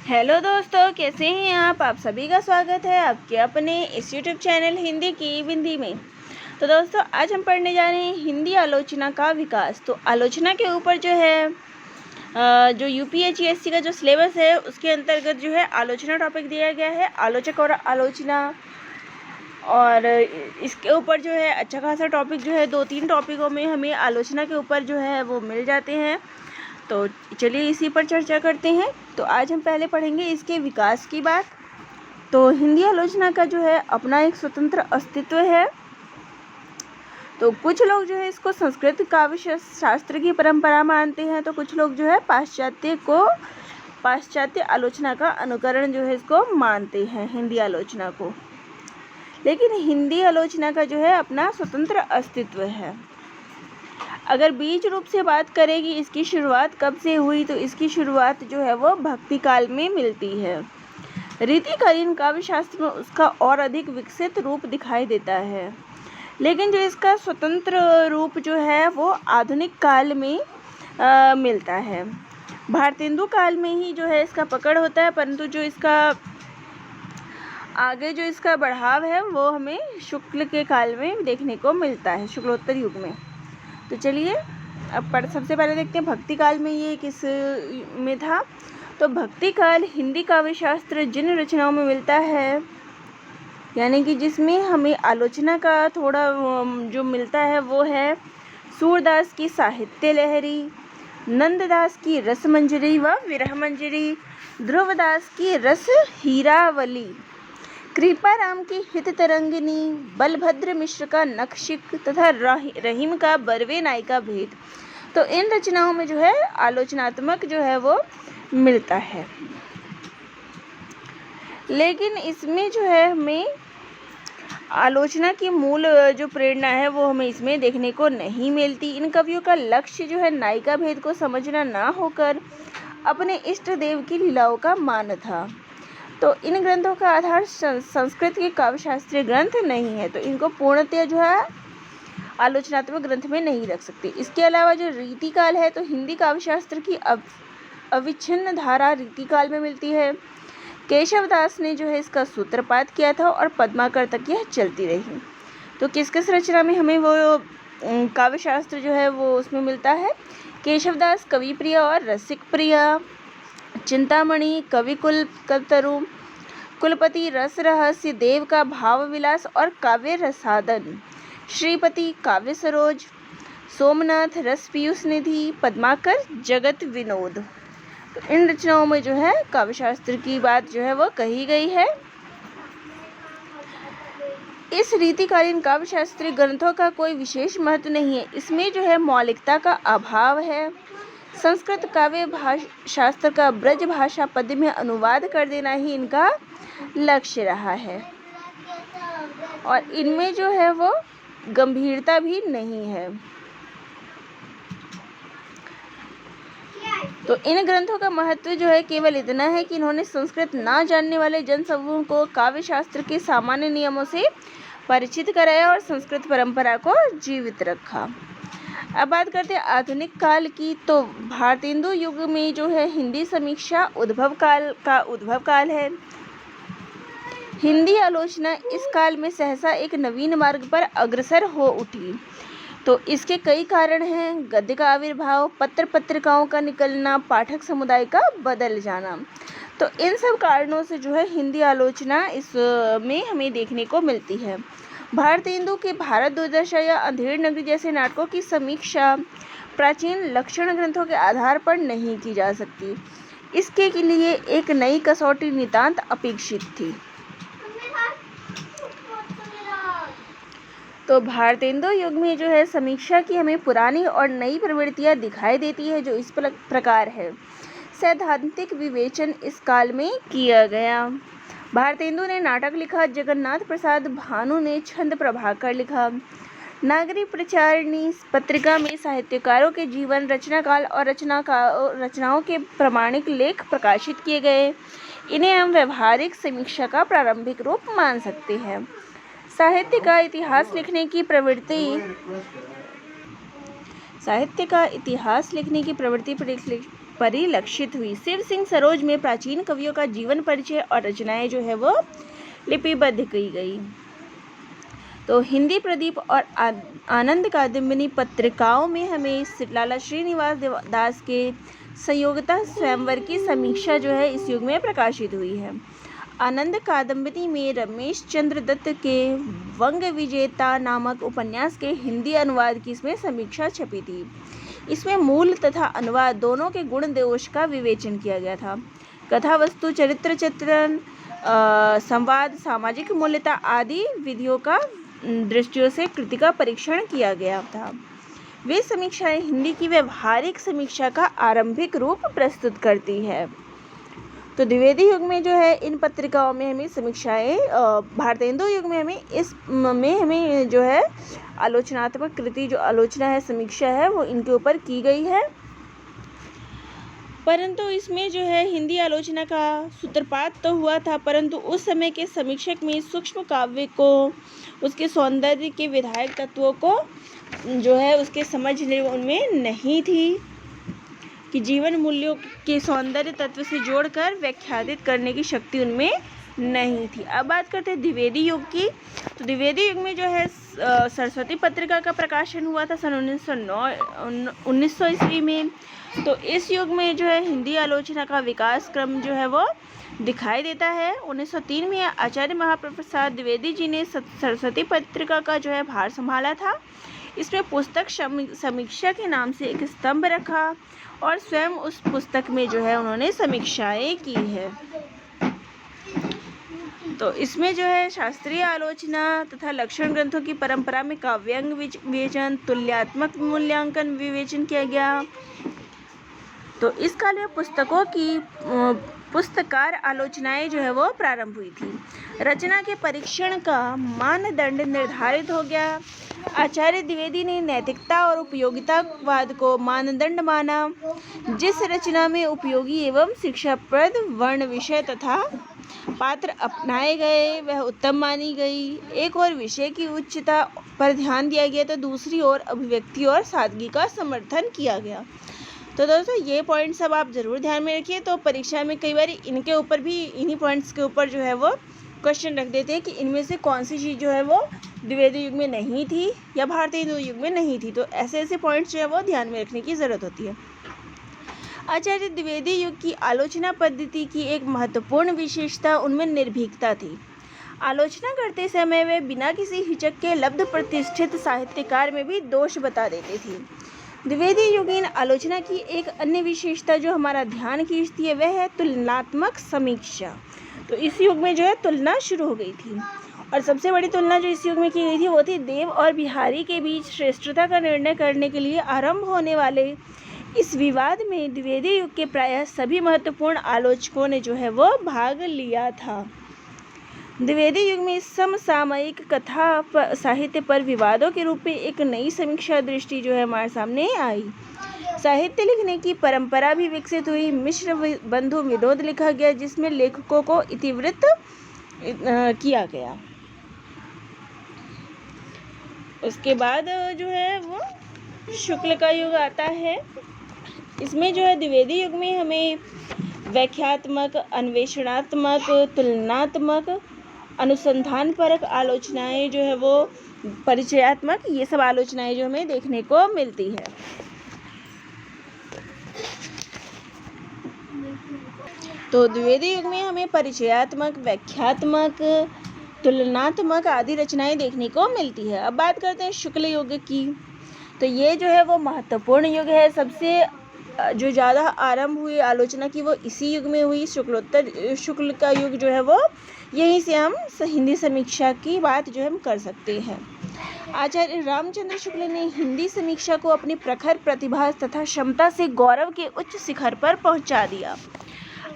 Hello दोस्तों, कैसे हैं आप सभी का स्वागत है आपके अपने इस यूट्यूब चैनल हिंदी की बिंदी में। तो दोस्तों, आज हम पढ़ने जा रहे हैं हिंदी आलोचना का विकास। तो आलोचना के ऊपर जो है जो यूपीएससी का जो सिलेबस है उसके अंतर्गत जो है आलोचना टॉपिक दिया गया है, आलोचक और आलोचना। और इसके ऊपर जो है अच्छा खासा टॉपिक जो है 2-3 टॉपिकों में हमें आलोचना के ऊपर जो है वो मिल जाते हैं। तो चलिए इसी पर चर्चा करते हैं। तो आज हम पहले पढ़ेंगे इसके विकास की बात। तो हिंदी आलोचना का जो है अपना एक स्वतंत्र अस्तित्व है। तो कुछ लोग जो है इसको संस्कृत काव्य शास्त्र की परंपरा मानते हैं, तो कुछ लोग जो है पाश्चात्य आलोचना का अनुकरण जो है इसको मानते हैं, हिंदी आलोचना को। लेकिन हिंदी आलोचना का जो है अपना स्वतंत्र अस्तित्व है। अगर बीज रूप से बात करेगी इसकी शुरुआत कब से हुई, तो इसकी शुरुआत जो है वो भक्ति काल में मिलती है। रीतिकालीन काव्य शास्त्र में उसका और अधिक विकसित रूप दिखाई देता है, लेकिन जो इसका स्वतंत्र रूप जो है वो आधुनिक काल में मिलता है। भारतेंदु काल में ही जो है इसका पकड़ होता है, परंतु जो इसका आगे जो इसका बढ़ाव है वो हमें शुक्ल के काल में देखने को मिलता है, शुक्लोत्तर युग में। तो चलिए अब सबसे पहले देखते हैं भक्ति काल में ये किस में था। तो भक्ति काल हिंदी काव्य शास्त्र जिन रचनाओं में मिलता है, यानी कि जिसमें हमें आलोचना का थोड़ा जो मिलता है वो है सूरदास की साहित्य लहरी, नंददास की रस मंजरी व विरह मंजरी, ध्रुवदास की रस हीरावली, कृपाराम की हित तरंगिनी, बलभद्र मिश्र का नखशिक तथा रहीम का बरवे नायिका भेद। तो इन रचनाओं में जो है आलोचनात्मक जो है वो मिलता है, लेकिन इसमें जो है हमें आलोचना की मूल जो प्रेरणा है वो हमें इसमें देखने को नहीं मिलती। इन कवियों का लक्ष्य जो है नायिका भेद को समझना ना होकर अपने इष्ट देव की लीलाओं का मान था। तो इन ग्रंथों का आधार संस्कृत के काव्य शास्त्रीय ग्रंथ नहीं है, तो इनको पूर्णतः जो है आलोचनात्मक ग्रंथ में नहीं रख सकते। इसके अलावा जो रीतिकाल है, तो हिंदी काव्य शास्त्र की अविच्छिन्न धारा रीतिकाल में मिलती है। केशवदास ने जो है इसका सूत्रपात किया था और पद्माकर तक यह चलती रही। तो किस किस रचना में हमें वो काव्य शास्त्र जो है वो उसमें मिलता है? केशवदास कवि प्रिया और रसिक प्रिया, चिंतामणि कवि कल्पतरु, कुलपति रस रहस्य, देव का भाव विलास और काव्य रसादन, श्रीपति काव्य सरोज, सोमनाथ रस पीयूष निधि, पद्माकर जगत विनोद। तो इन रचनाओं में जो है काव्य शास्त्र की बात जो है वो कही गई है। इस रीतिकालीन काव्य शास्त्रीय ग्रंथों का कोई विशेष महत्व नहीं है, इसमें जो है मौलिकता का अभाव है। संस्कृत काव्य शास्त्र का ब्रज भाषा पद में अनुवाद कर देना ही इनका लक्ष्य रहा है, और इनमें जो है वो गंभीरता भी नहीं है। तो इन ग्रंथों का महत्व जो है केवल इतना है कि इन्होंने संस्कृत ना जानने वाले जनसमूह को काव्य शास्त्र के सामान्य नियमों से परिचित कराया और संस्कृत परंपरा को जीवित रखा। अब बात करते हैं आधुनिक काल की। तो भारतेंदु युग में जो है हिंदी समीक्षा उद्भव काल है। हिंदी आलोचना इस काल में सहसा एक नवीन मार्ग पर अग्रसर हो उठी। तो इसके कई कारण हैं: गद्य का आविर्भाव, पत्र पत्रिकाओं का निकलना, पाठक समुदाय का बदल जाना। तो इन सब कारणों से जो है हिंदी आलोचना इसमें हमें देखने को मिलती है। भारतेंदु के भारत दुर्दशा या अंधेर नगरी जैसे नाटकों की समीक्षा प्राचीन लक्षण ग्रंथों के आधार पर नहीं की जा सकती। इसके लिए एक नई कसौटी नितांत अपेक्षित थी। तो भारतेंदु युग में जो है समीक्षा की हमें पुरानी और नई प्रवृत्तियां दिखाई देती है, जो इस प्रकार है। सैद्धांतिक विवेचन इस काल में किया गया। भारतेंदु ने नाटक लिखा, जगन्नाथ प्रसाद भानु ने छंद प्रभाकर लिखा। नागरी प्रचारिणी पत्रिका में साहित्यकारों के जीवन, रचना काल और रचनाओं के प्रामाणिक लेख प्रकाशित किए गए। इन्हें हम व्यवहारिक समीक्षा का प्रारंभिक रूप मान सकते हैं। साहित्य का इतिहास लिखने की प्रवृत्ति परिलक्षित हुई। शिव सिंह सरोज में प्राचीन कवियों का जीवन परिचय और रचनाएं जो है वो लिपिबद्ध की गई। तो हिंदी प्रदीप और आनंद कादम्बिनी पत्रिकाओं में हमें लाला श्रीनिवास दास के संयोगता स्वयंवर की समीक्षा जो है इस युग में प्रकाशित हुई है। आनंद कादम्बिनी में रमेश चंद्र दत्त के वंग विजेता नामक उपन्यास के हिंदी अनुवाद की इसमें समीक्षा छपी थी। इसमें मूल तथा अनुवाद दोनों के गुण दोष का विवेचन किया गया था। कथा वस्तु, चरित्र चित्रण, संवाद, सामाजिक मूल्यता आदि विधियों का दृष्टियों से कृति का परीक्षण किया गया था। वे समीक्षाएं हिंदी की व्यवहारिक समीक्षा का आरंभिक रूप प्रस्तुत करती है। तो द्विवेदी युग में जो है इन पत्रिकाओं में हमें समीक्षाएं, भारतेंदु युग में हमें जो है आलोचनात्मक कृति, जो आलोचना है, समीक्षा है, वो इनके ऊपर की गई है। परंतु इसमें जो है हिंदी आलोचना का सूत्रपात तो हुआ था, परंतु उस समय के समीक्षक में सूक्ष्म काव्य को, उसके सौंदर्य के विधायक तत्वों को जो है उसके समझ उनमें नहीं थी कि जीवन मूल्यों के सौंदर्य तत्व से जोड़कर व्याख्यातित करने की शक्ति उनमें नहीं थी। अब बात करते हैं द्विवेदी युग की। तो द्विवेदी युग में जो है सरस्वती पत्रिका का प्रकाशन हुआ था सन 1900 ईस्वी में। तो इस युग में जो है हिंदी आलोचना का विकास क्रम जो है वो दिखाई देता है। 1903 में आचार्य महाप्रसाद द्विवेदी जी ने सरस्वती पत्रिका का जो है भार संभाला था। इसमें पुस्तक समीक्षा के नाम से एक स्तंभ रखा और स्वयं उस पुस्तक में जो है उन्होंने समीक्षाएं की है। तो इसमें जो है शास्त्रीय आलोचना तथा लक्षण ग्रंथों की परंपरा में काव्यांग विवेचन, तुल्यात्मक मूल्यांकन विवेचन किया गया। तो इस काल में पुस्तकों की पुस्तकार आलोचनाएं जो है वो प्रारंभ हुई थी। रचना के परीक्षण का मानदंड निर्धारित हो गया। आचार्य द्विवेदी ने नैतिकता और उपयोगितावाद को मानदंड माना। जिस रचना में उपयोगी एवं शिक्षाप्रद वर्ण, विषय तथा पात्र अपनाए गए वह उत्तम मानी गई। एक और विषय की उच्चता पर ध्यान दिया गया तो दूसरी ओर अभिव्यक्ति और सादगी का समर्थन किया गया। तो दोस्तों ये पॉइंट सब आप ज़रूर ध्यान में रखिए। तो परीक्षा में कई बार इनके ऊपर भी, इन्हीं पॉइंट्स के ऊपर जो है वो क्वेश्चन रख देते हैं कि इनमें से कौन सी चीज़ जो है वो द्विवेदी युग में नहीं थी या भारतीय युग में नहीं थी। तो ऐसे पॉइंट्स जो है वो ध्यान में रखने की ज़रूरत होती है। आचार्य द्विवेदी युग की आलोचना पद्धति की एक महत्वपूर्ण विशेषता उनमें निर्भीकता थी। आलोचना करते समय वे बिना किसी हिचक के लब्ध प्रतिष्ठित साहित्यकार में भी दोष बता देते थे। द्विवेदी युगीन आलोचना की एक अन्य विशेषता जो हमारा ध्यान खींचती है वह है तुलनात्मक समीक्षा। तो इस युग में जो है तुलना शुरू हो गई थी और सबसे बड़ी तुलना जो इस युग में की गई थी वो थी देव और बिहारी के बीच श्रेष्ठता का निर्णय करने के लिए आरंभ होने वाले इस विवाद में द्विवेदी युग के प्रायः सभी महत्वपूर्ण आलोचकों ने जो है वो भाग लिया था। द्विवेदी युग में समसामयिक कथा साहित्य पर विवादों के रूप में एक नई समीक्षा दृष्टि जो है हमारे सामने आई। साहित्य लिखने की परंपरा भी विकसित हुई। मिश्र बंधु विनोद लिखा गया जिसमें लेखकों को इतिवृत्त किया गया। उसके बाद जो है वो शुक्ल का युग आता है। इसमें जो है द्विवेदी युग में हमें व्याख्यात्मक, अन्वेषणात्मक, तुलनात्मक, अनुसंधानपरक आलोचनाएं जो है वो, परिचयात्मक, ये सब आलोचनाएं जो हमें देखने को मिलती है। तो द्विवेदी युग में हमें परिचयात्मक, व्याख्यात्मक, तुलनात्मक आदि रचनाएं देखने को मिलती है। अब बात करते हैं शुक्ल युग की। तो ये जो है वो महत्वपूर्ण युग है। सबसे जो ज़्यादा आरंभ हुई आलोचना की वो इसी युग में हुई। शुक्ल का युग जो है वो यहीं से हम हिंदी समीक्षा की बात जो हम कर सकते हैं। आचार्य रामचंद्र शुक्ल ने हिंदी समीक्षा को अपनी प्रखर प्रतिभा तथा क्षमता से गौरव के उच्च शिखर पर पहुंचा दिया।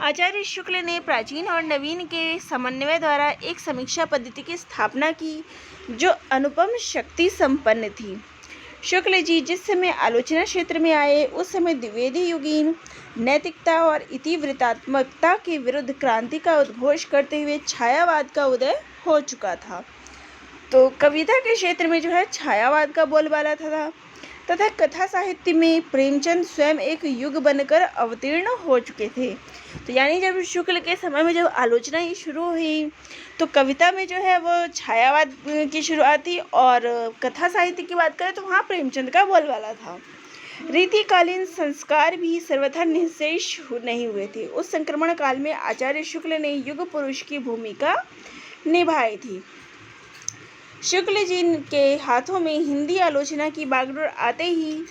आचार्य शुक्ल ने प्राचीन और नवीन के समन्वय द्वारा एक समीक्षा पद्धति की स्थापना की जो अनुपम शक्ति संपन्न थी। शुक्ल जी जिस समय आलोचना क्षेत्र में आए उस समय द्विवेदी युगीन नैतिकता और इतिवृत्तात्मकता के विरुद्ध क्रांति का उद्घोष करते हुए छायावाद का उदय हो चुका था। तो कविता के क्षेत्र में जो है छायावाद का बोलबाला था। तथा कथा साहित्य में प्रेमचंद स्वयं एक युग बनकर अवतीर्ण हो चुके थे। तो यानी जब शुक्ल के समय में जब आलोचना ही शुरू हुई तो कविता में जो है वो छायावाद की शुरुआत थी, और कथा साहित्य की बात करें तो वहाँ प्रेमचंद का बोलबाला था। रीतिकालीन संस्कार भी सर्वथा निःशेष नहीं हुए थे। उस संक्रमण काल में आचार्य शुक्ल ने युग पुरुष की भूमिका निभाई थी। शुक्ल जी के हाथों में हिंदी आलोचना की बागडोर आते ही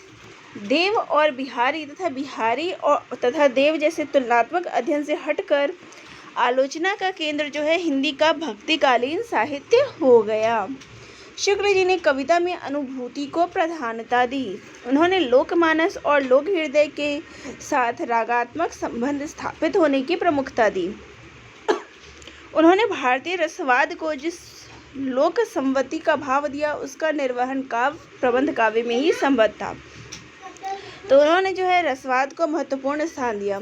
देव और बिहारी तथा देव जैसे तुलनात्मक अध्ययन से हटकर आलोचना का केंद्र जो है हिंदी का भक्तिकालीन साहित्य हो गया। शुक्ल जी ने कविता में अनुभूति को प्रधानता दी। उन्होंने लोकमानस और लोक हृदय के साथ रागात्मक संबंध स्थापित होने की प्रमुखता दी। उन्होंने भारतीय रसवाद को जिस लोक संवति का भाव दिया उसका निर्वहन काव्य प्रबंध काव्य में ही संबद्ध था। तो उन्होंने जो है रसवाद को महत्वपूर्ण स्थान दिया।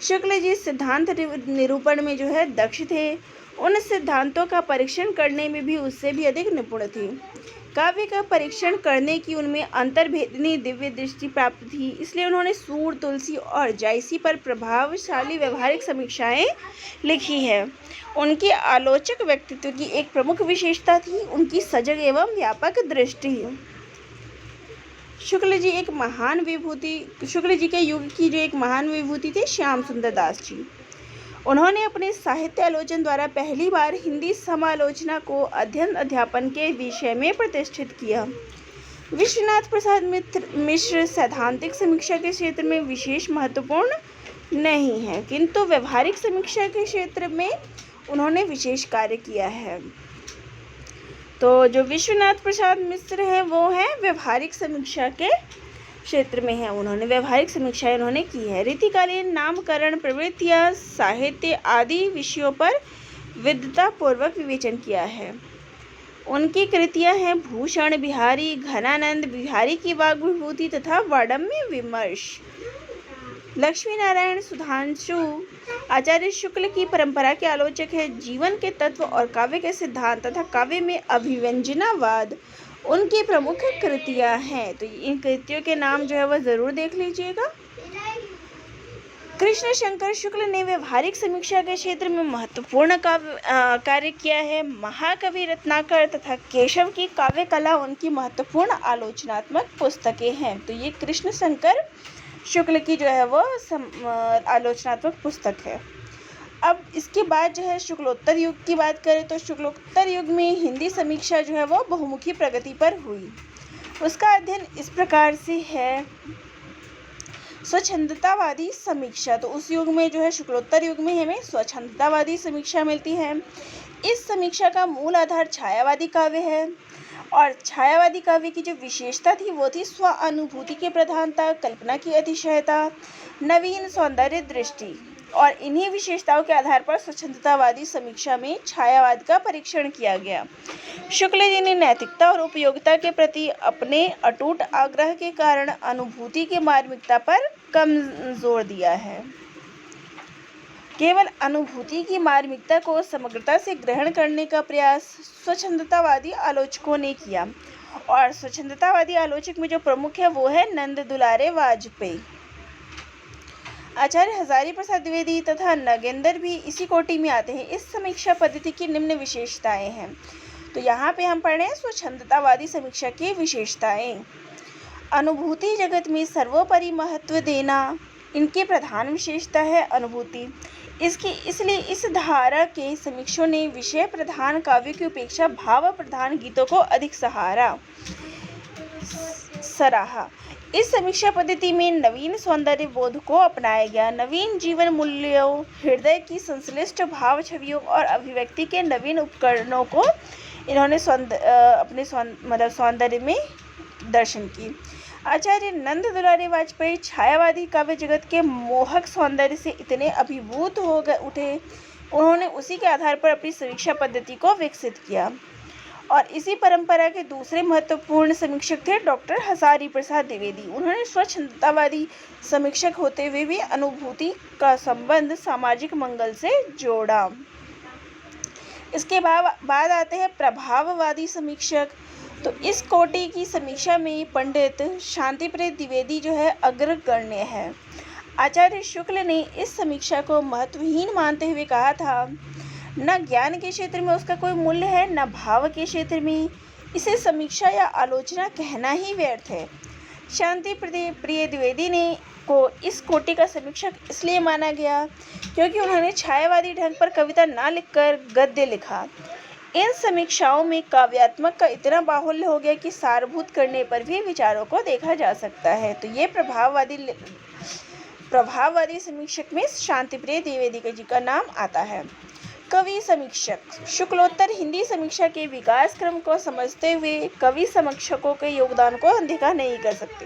शुक्ल जी सिद्धांत निरूपण में जो है दक्ष थे। उन सिद्धांतों का परीक्षण करने में भी उससे भी अधिक निपुण थे। काव्य का परीक्षण करने की उनमें अंतर्भेदनी दिव्य दृष्टि प्राप्त थी। इसलिए उन्होंने सूर, तुलसी और जायसी पर प्रभावशाली व्यवहारिक समीक्षाएं लिखी है। उनके आलोचक व्यक्तित्व की एक प्रमुख विशेषता थी उनकी सजग एवं व्यापक दृष्टि। शुक्ल जी के युग की जो एक महान विभूति थे श्याम सुंदर दास जी। उन्होंने अपने साहित्य आलोचन द्वारा पहली बार हिंदी समालोचना को अध्ययन अध्यापन के विषय में प्रतिष्ठित किया। विश्वनाथ प्रसाद मिश्र सैद्धांतिक समीक्षा के क्षेत्र में विशेष महत्वपूर्ण नहीं है, किंतु व्यवहारिक समीक्षा के क्षेत्र में उन्होंने विशेष कार्य किया है। तो जो विश्वनाथ प्रसाद मिश्र हैं वो हैं व्यवहारिक समीक्षा के क्षेत्र में है। उन्होंने व्यवहारिक समीक्षाएं उन्होंने की है। रीतिकालीन नामकरण, प्रवृत्तियाँ, साहित्य आदि विषयों पर विद्वतापूर्वक विवेचन किया है। उनकी कृतियां हैं भूषण बिहारी, घनानंद बिहारी की वाग विभूति तथा वाडम्य विमर्श। लक्ष्मी नारायण सुधांशु आचार्य शुक्ल की परंपरा के आलोचक है। जीवन के तत्व और काव्य के सिद्धांत तथा काव्य में अभिव्यंजनावाद उनकी प्रमुख कृतियां हैं। तो इन कृतियों के नाम जो है वह जरूर देख लीजिएगा। कृष्ण शंकर शुक्ल ने व्यवहारिक समीक्षा के क्षेत्र में महत्वपूर्ण कार्य किया है। महाकवि रत्नाकर तथा केशव की काव्य कला उनकी महत्वपूर्ण आलोचनात्मक पुस्तकें हैं। तो ये कृष्ण शंकर शुक्ल की जो है वो आलोचनात्मक पुस्तक है। अब इसके बाद जो है शुक्लोत्तर युग की बात करें तो शुक्लोत्तर युग में हिंदी समीक्षा जो है वो बहुमुखी प्रगति पर हुई। उसका अध्ययन इस प्रकार से है। स्वच्छंदतावादी समीक्षा, तो उस युग में जो है शुक्लोत्तर युग में हमें स्वच्छंदतावादी समीक्षा मिलती है। इस समीक्षा का मूल आधार छायावादी काव्य है, और छायावादी काव्य की जो विशेषता थी वो थी स्व अनुभूति की प्रधानता, कल्पना की अतिशयता, नवीन सौंदर्य दृष्टि, और इन्हीं विशेषताओं के आधार पर स्वच्छंदतावादी समीक्षा में छायावाद का परीक्षण किया गया। शुक्ल जी ने नैतिकता और उपयोगिता के प्रति अपने अटूट आग्रह के कारण अनुभूति की मार्मिकता पर कम जोर दिया है। केवल अनुभूति की मार्मिकता को समग्रता से ग्रहण करने का प्रयास स्वच्छंदतावादी आलोचकों ने किया, और स्वच्छंदतावादी आलोचक में जो प्रमुख है वो है नंद दुलारे वाजपेयी। आचार्य हजारी प्रसाद द्विवेदी तथा नगेंद्र भी इसी कोटि में आते हैं। इस समीक्षा पद्धति की निम्न विशेषताएं हैं। तो यहाँ पे हम पढ़ रहे हैं स्वच्छंदतावादी समीक्षा की विशेषताएं। अनुभूति जगत में सर्वोपरि महत्व देना इनकी प्रधान विशेषता है। अनुभूति इसलिए इस धारा के समीक्षकों ने विषय प्रधान काव्य की उपेक्षा भाव प्रधान गीतों को अधिक सराहा। इस समीक्षा पद्धति में नवीन सौंदर्य बोध को अपनाया गया। नवीन जीवन मूल्यों, हृदय की संश्लिष्ट भाव छवियों और अभिव्यक्ति के नवीन उपकरणों को इन्होंने अपने सौंदर्य में दर्शन की। आचार्य नंद दुलारे वाजपेयी छायावादी काव्य जगत के मोहक सौंदर्य से इतने अभिभूत हो उठे, उन्होंने उसी के आधार पर अपनी समीक्षा पद्धति को विकसित किया। और इसी परंपरा के दूसरे महत्वपूर्ण समीक्षक थे डॉक्टर हजारी प्रसाद द्विवेदी। उन्होंने स्वच्छंदतावादी समीक्षक होते हुए भी अनुभूति का संबंध सामाजिक मंगल से जोड़ा। इसके बाद आते हैं प्रभाववादी समीक्षक। तो इस कोटि की समीक्षा में पंडित शांतिप्रिय द्विवेदी जो है अग्रगण्य है। आचार्य शुक्ल ने इस समीक्षा को महत्वहीन मानते हुए कहा था, न ज्ञान के क्षेत्र में उसका कोई मूल्य है, न भाव के क्षेत्र में। इसे समीक्षा या आलोचना कहना ही व्यर्थ है। शांति प्रिय द्विवेदी ने को इस कोटि का समीक्षक इसलिए माना गया क्योंकि उन्होंने छायावादी ढंग पर कविता ना लिखकर गद्य लिखा। इन समीक्षाओं में काव्यात्मक का इतना बाहुल्य हो गया कि सारभूत करने पर भी विचारों को देखा जा सकता है। तो ये प्रभाववादी समीक्षक में शांतिप्रिय द्विवेदी जी का नाम आता है। कवि समीक्षक शुक्लोत्तर हिंदी समीक्षा के विकास क्रम को समझते हुए कवि समीक्षकों के योगदान को अनदेखा नहीं कर सकते,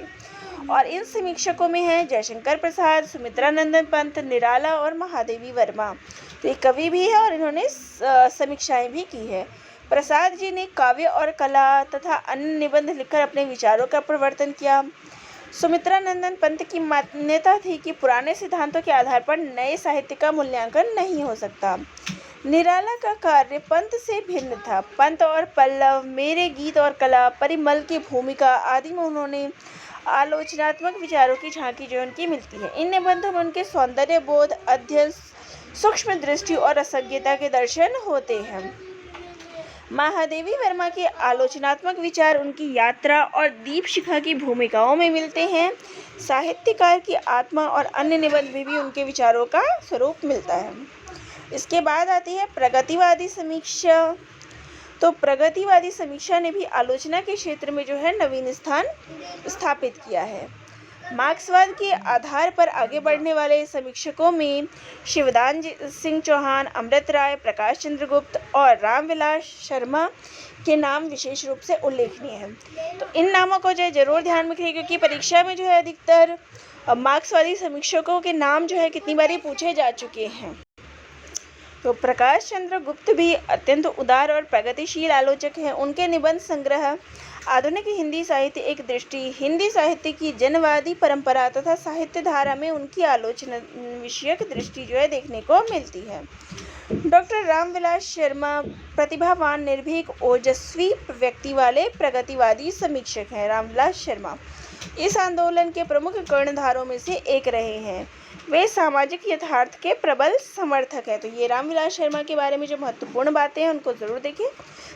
और इन समीक्षकों में हैं जयशंकर प्रसाद, सुमित्रानंदन पंत, निराला और महादेवी वर्मा। तो ये कवि भी है और इन्होंने समीक्षाएं भी की है। प्रसाद जी ने काव्य और कला तथा अन्य निबंध लिखकर अपने विचारों का प्रवर्तन किया। सुमित्रानंदन पंत की मान्यता थी कि पुराने सिद्धांतों के आधार पर नए साहित्य का मूल्यांकन नहीं हो सकता। निराला का कार्य पंत से भिन्न था। पंत और पल्लव, मेरे गीत और कला, परिमल की भूमिका आदि में उन्होंने आलोचनात्मक विचारों की झांकी जो उनकी मिलती है। इन निबंधों में उनके सौंदर्य बोध, अध्ययन, सूक्ष्म दृष्टि और रसज्ञता के दर्शन होते हैं। महादेवी वर्मा के आलोचनात्मक विचार उनकी यात्रा और दीपशिखा की भूमिकाओं में मिलते हैं। साहित्यकार की आत्मा और अन्य निबंध में भी उनके विचारों का स्वरूप मिलता है। इसके बाद आती है प्रगतिवादी समीक्षा। तो प्रगतिवादी समीक्षा ने भी आलोचना के क्षेत्र में जो है नवीन स्थान स्थापित किया है। मार्क्सवाद के आधार पर आगे बढ़ने वाले समीक्षकों में शिवदान सिंह चौहान, अमृत राय, प्रकाश चंद्र गुप्त और रामविलास शर्मा के नाम विशेष रूप से उल्लेखनीय हैं। तो इन नामों को जो है जरूर ध्यान में रखिए, क्योंकि परीक्षा में जो है अधिकतर मार्क्सवादी समीक्षकों के नाम जो है कितनी बारी पूछे जा चुके हैं। तो प्रकाश चंद्र गुप्त भी अत्यंत उदार और प्रगतिशील आलोचक हैं। उनके निबंध संग्रह आधुनिक हिंदी साहित्य एक दृष्टि, हिंदी साहित्य की जनवादी परंपरा तथा साहित्य धारा में उनकी आलोचना विषयक दृष्टि जो है देखने को मिलती है। डॉक्टर रामविलास शर्मा प्रतिभावान, निर्भीक, ओजस्वी व्यक्ति वाले प्रगतिवादी समीक्षक हैं। रामविलास शर्मा इस आंदोलन के प्रमुख कर्णधारों में से एक रहे हैं। वे सामाजिक यथार्थ के प्रबल समर्थक हैं। तो ये रामविलास शर्मा के बारे में जो महत्वपूर्ण बातें हैं उनको ज़रूर देखें।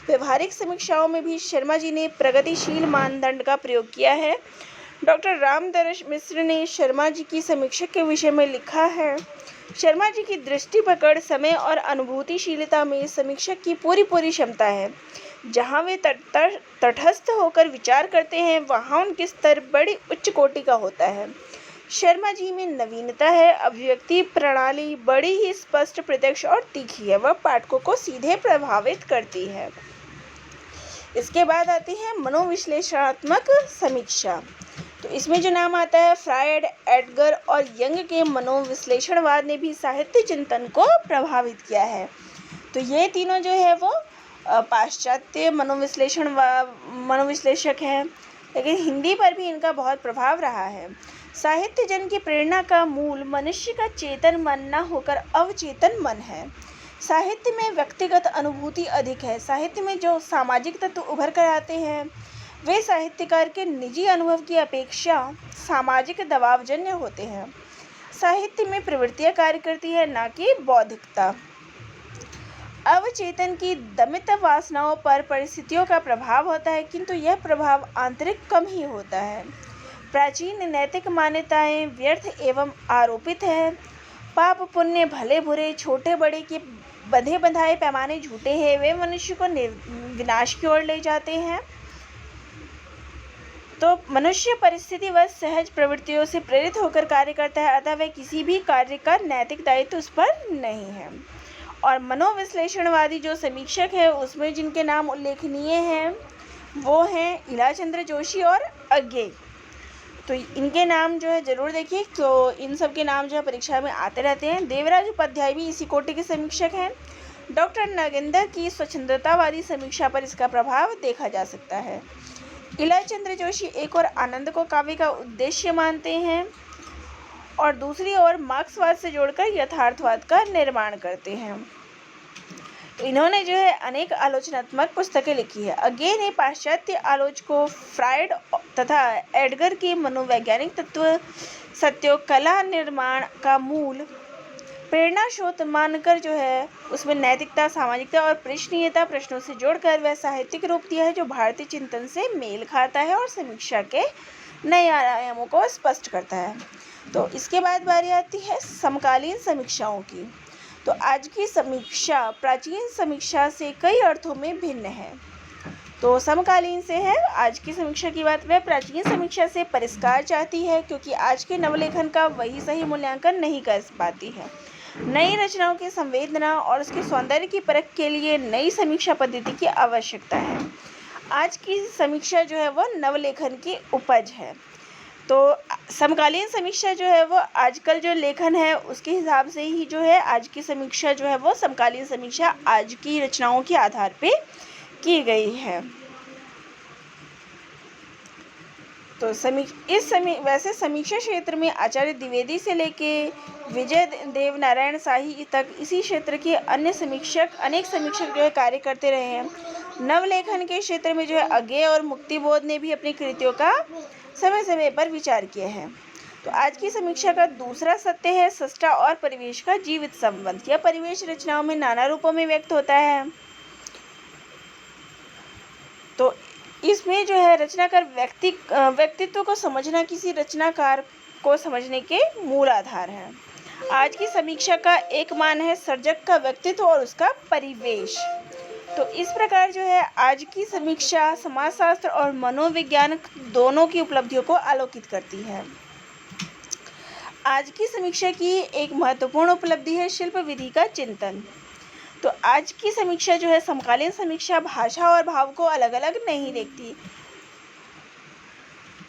व्यवहारिक समीक्षाओं में भी शर्मा जी ने प्रगतिशील मानदंड का प्रयोग किया है। डॉक्टर रामदर्श मिश्र ने शर्मा जी की समीक्षा के विषय में लिखा है, शर्मा जी की दृष्टि पकड़, समय और अनुभूतिशीलता में समीक्षक की पूरी क्षमता है। जहाँ वे तटस्थ होकर विचार करते हैं वहाँ उनकी स्तर बड़ी उच्च कोटि का होता है। शर्मा जी में नवीनता है, अभिव्यक्ति प्रणाली बड़ी ही स्पष्ट, प्रत्यक्ष और तीखी है। वह पाठकों को सीधे प्रभावित करती है। इसके बाद आती है मनोविश्लेषणात्मक समीक्षा। तो इसमें जो नाम आता है फ्रायड, एडगर और यंग के मनोविश्लेषणवाद ने भी साहित्य चिंतन को प्रभावित किया है। तो ये तीनों जो है वो पाश्चात्य मनोविश्लेषक हैं, लेकिन हिंदी पर भी इनका बहुत प्रभाव रहा है। साहित्य जन की प्रेरणा का मूल मनुष्य का चेतन मन न होकर अवचेतन मन है। साहित्य में व्यक्तिगत अनुभूति अधिक है। साहित्य में जो सामाजिक तत्व उभर कर आते हैं वे साहित्यकार के निजी अनुभव की अपेक्षा सामाजिक दबावजन्य होते हैं। साहित्य में प्रवृत्तियाँ कार्य करती है, ना कि बौद्धिकता। अवचेतन की दमित वासनाओं पर परिस्थितियों का प्रभाव होता है, किंतु यह प्रभाव आंतरिक कम ही होता है। प्राचीन नैतिक मान्यताएं व्यर्थ एवं आरोपित है। पाप पुण्य, भले बुरे, छोटे बड़े के बंधे बंधाए पैमाने झूठे हैं। वे मनुष्य को विनाश की ओर ले जाते हैं। तो मनुष्य परिस्थिति व सहज प्रवृत्तियों से प्रेरित होकर कार्य करता है, अतः वह किसी भी कार्य का नैतिक दायित्व उस पर नहीं है। और मनोविश्लेषणवादी जो समीक्षक है उसमें जिनके नाम उल्लेखनीय हैं वो हैं इलाचंद्र जोशी और अज्ञे। तो इनके नाम जो है ज़रूर देखिए, तो इन सब के नाम जो है परीक्षा में आते रहते हैं। देवराज उपाध्याय भी इसी कोटि के समीक्षक हैं। डॉक्टर नागेंद्र की स्वच्छंदतावादी समीक्षा पर इसका प्रभाव देखा जा सकता है। इलाचंद्र जोशी एक और आनंद को काव्य का उद्देश्य मानते हैं और दूसरी ओर मार्क्सवाद से जोड़कर यथार्थवाद का निर्माण करते हैं। इन्होंने जो है अनेक आलोचनात्मक पुस्तकें लिखी है। अगेन ये पाश्चात्य आलोचकों फ्राइड तथा एडगर की मनोवैज्ञानिक तत्व सत्यों कला निर्माण का मूल प्रेरणा स्रोत मानकर जो है उसमें नैतिकता, सामाजिकता और प्रश्नीयता प्रश्नों से जोड़कर वह साहित्यिक रूप दिया है जो भारतीय चिंतन से मेल खाता है और समीक्षा के नए आयामों को स्पष्ट करता है। तो इसके बाद बारी आती है समकालीन समीक्षाओं की। तो आज की समीक्षा प्राचीन समीक्षा से कई अर्थों में भिन्न है। तो समकालीन से है आज की समीक्षा की बात, वह प्राचीन समीक्षा से परिष्कार चाहती है क्योंकि आज के नवलेखन का वही सही मूल्यांकन नहीं कर पाती है। नई रचनाओं की संवेदना और उसके सौंदर्य की परख के लिए नई समीक्षा पद्धति की आवश्यकता है। आज की समीक्षा जो है वह नवलेखन की उपज है। तो समकालीन समीक्षा जो है वो आजकल जो लेखन है उसके हिसाब से ही जो है आज की समीक्षा जो है वो समकालीन समीक्षा आज की रचनाओं के आधार पे की गई है। तो वैसे समीक्षा क्षेत्र में आचार्य द्विवेदी से लेके विजय देव नारायण शाही तक इसी क्षेत्र के अन्य समीक्षक अनेक समीक्षक जो है कार्य करते रहे हैं। नवलेखन के क्षेत्र में जो है अज्ञेय और मुक्तिबोध ने भी अपनी कृतियों का समय समय पर विचार किया है। तो आज की समीक्षा का दूसरा सत्य है सृष्टा और परिवेश का जीवित संबंध। यह परिवेश रचनाओं में नाना रूपों में व्यक्त होता है। तो इसमें जो है रचनाकार व्यक्तित्व को समझना किसी रचनाकार को समझने के मूल आधार है। आज की समीक्षा का एक मान है सर्जक का व्यक्तित्व और उसका परिवेश। तो इस प्रकार जो है आज की समीक्षा समाजशास्त्र और मनोविज्ञान दोनों की उपलब्धियों को आलोकित करती है। आज की समीक्षा की एक महत्वपूर्ण उपलब्धि है शिल्प विधि का चिंतन। तो आज की समीक्षा जो है समकालीन समीक्षा भाषा और भाव को अलग अलग नहीं देखती।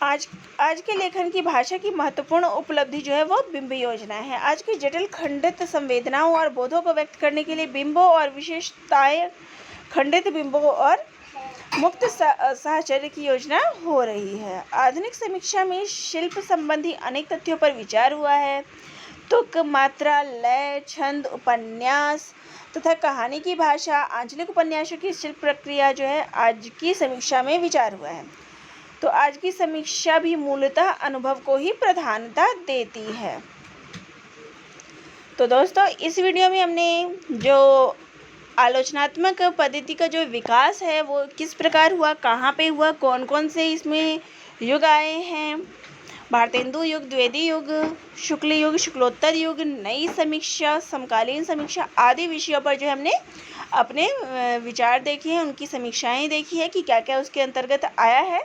आज के लेखन की भाषा की महत्वपूर्ण उपलब्धि जो है वो बिंब योजना है। आज की जटिल खंडित संवेदनाओं और बोधों को व्यक्त करने के लिए बिंबों और विशेषताएं खंडित बिंबों और मुक्त साहचर्य की योजना हो रही है। आधुनिक समीक्षा में शिल्प संबंधी अनेक तथ्यों पर विचार हुआ है। तुक, मात्रा, लय, छंद, उपन्यास तथा कहानी की भाषा, आंचलिक उपन्यासों की शिल्प प्रक्रिया जो है आज की समीक्षा में विचार हुआ है। तो आज की समीक्षा भी मूलतः अनुभव को ही प्रधानता देती है। तो दोस्तों इस वीडियो में हमने जो आलोचनात्मक पद्धति का जो विकास है वो किस प्रकार हुआ, कहाँ पे हुआ, कौन कौन से इसमें युग आए हैं, भारतेंदु युग, द्विवेदी युग, शुक्ल युग, शुक्लोत्तर युग, नई समीक्षा, समकालीन समीक्षा आदि विषयों पर जो हमने अपने विचार देखे हैं, उनकी समीक्षाएं देखी है कि क्या क्या उसके अंतर्गत आया है।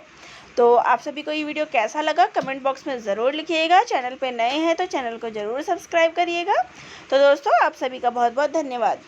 तो आप सभी को ये वीडियो कैसा लगा कमेंट बॉक्स में ज़रूर लिखिएगा। चैनल पे नए हैं तो चैनल को ज़रूर सब्सक्राइब करिएगा। तो दोस्तों आप सभी का बहुत बहुत धन्यवाद।